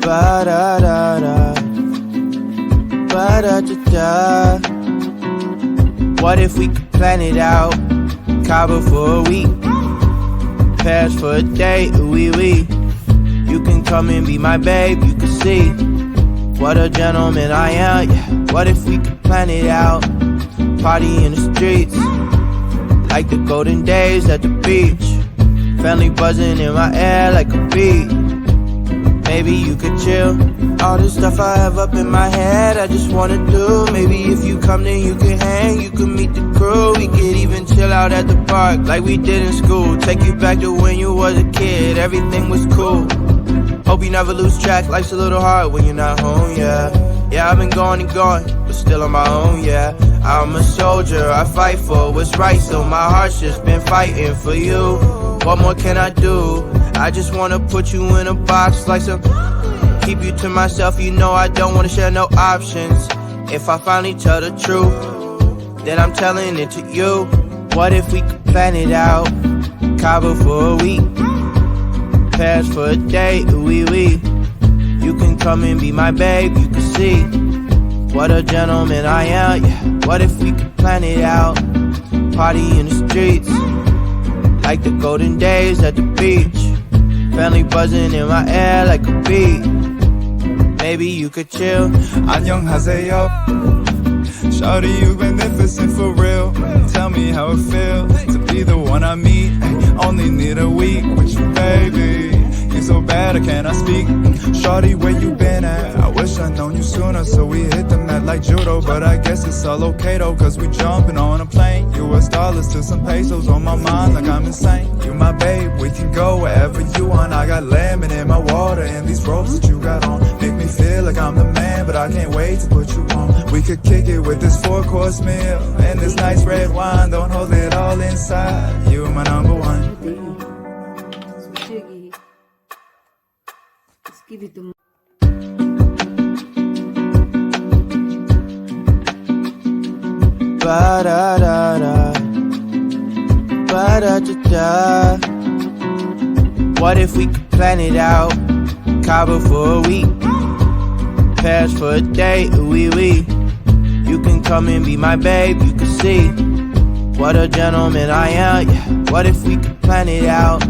Ba-da-da-da, ba-da-da-da. What if we could plan it out? Cabo for a week, Paris for a day, wee. You can come and be my babe, you can see what a gentleman I am, yeah. What if we could plan it out? Party in the streets, like the golden days at the beach. Family buzzing in my ear like a beat. Maybe you could chill. All the stuff I have up in my head, I just wanna do. Maybe if you come then you can hang, you can meet the crew. We could even chill out at the park like we did in school. Take you back to when you was a kid, everything was cool. Hope you never lose track, life's a little hard when you're not home, yeah. Yeah, I've been going and going, but still on my own, yeah. I'm a soldier, I fight for what's right, so my heart's just been fighting for you. What more can I do? I just wanna put you in a box like some. Keep you to myself, you know I don't wanna share no options. If I finally tell the truth, then I'm telling it to you. What if we could plan it out? Cabo for a week, Paris for a day, wee. You can come and be my babe, you can see what a gentleman I am, yeah. What if we could plan it out? Party in the streets, like the golden days at the beach. Family buzzing in my ear like a beat. Maybe you could chill. 안녕하세요. Shawty, you magnificent for real. Tell me how it feel to be the one I meet. Only need a week with you, baby. You so bad, I cannot speak. Shawty, where you been at? I wish I'd known you sooner, so we hit the mat like judo. But I guess it's all okay though, cause we jumping on a plane. US dollars to some pesos on my mind like I'm insane. You my babe, we can go wherever you want. I got lemon in my water and these ropes that you got on make me feel like I'm the man, but I can't wait to put you on. We could kick it with this 4-course meal and this nice red wine. Don't hold it all inside. You my number one. Give it to Ba-da-da-da, ba-da-da-da. What if we could plan it out? Cabo for a week, Paris for a day, wee. You can come and be my babe, you can see what a gentleman I am, yeah. What if we could plan it out?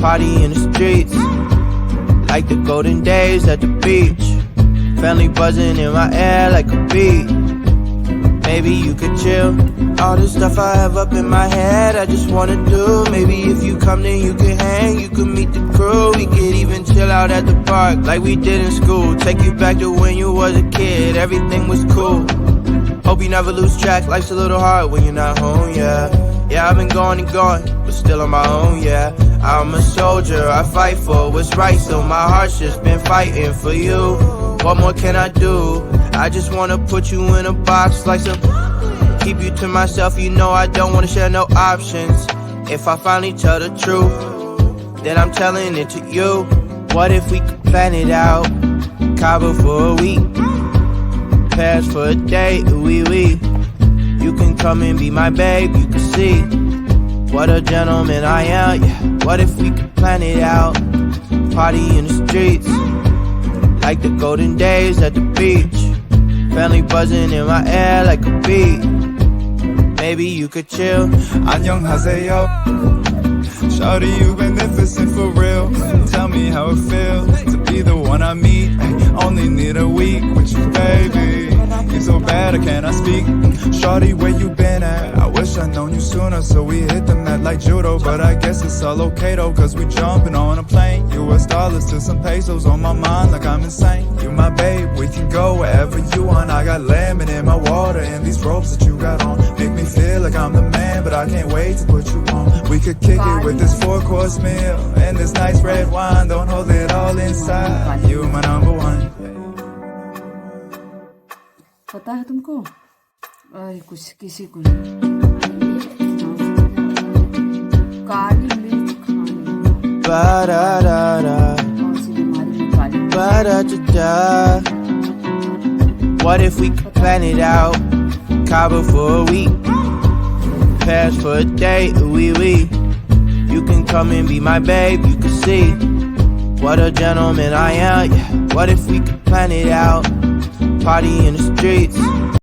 Party in the streets, like the golden days at the beach. Family buzzing in my ear like a beat. Maybe you could chill. All the stuff I have up in my head, I just wanna do. Maybe if you come then you can hang, you can meet the crew. We could even chill out at the park like we did in school. Take you back to when you was a kid, everything was cool. Hope you never lose track, life's a little hard when you're not home, yeah. Yeah, I've been going and going, but still on my own, yeah. I'm a soldier, I fight for what's right, so my heart's just been fighting for you. What more can I do? I just wanna put you in a box like some. Keep you to myself, you know I don't wanna share no options. If I finally tell the truth, then I'm telling it to you. What if we could plan it out? Cabo for a week, Paris for a day, wee. You can come and be my babe, you can see what a gentleman I am, yeah. What if we could plan it out? Party in the streets, like the golden days at the beach. Family buzzing in my ear like a beat. Maybe you could chill. 안녕하세요. Shawty, you magnificent for real. Tell me how it feel to be the one I meet. Only need a week with you, baby. You so bad, I cannot speak. Shawty, where you been at? I wish I'd known you sooner, so we hit the mat like judo. But I guess it's all okay though, cause we jumping on a plane. US dollars to some pesos on my mind like I'm insane. You my babe, we can go wherever you want. I got lemon in my water and these ropes that you got on make me feel like I'm the man, but I can't wait to put you on. We could kick it with this 4-course meal and this nice red wine. Don't hold it all inside. You my number one. पता है तुमको? अरे कुछ किसी को car Ba da da da. Ba da da da. What if we could plan it out? Cabo for a week, Paris for a day, wee wee. You can come and be my babe, you can see what a gentleman I am, yeah. What if we could plan it out? Party in the streets,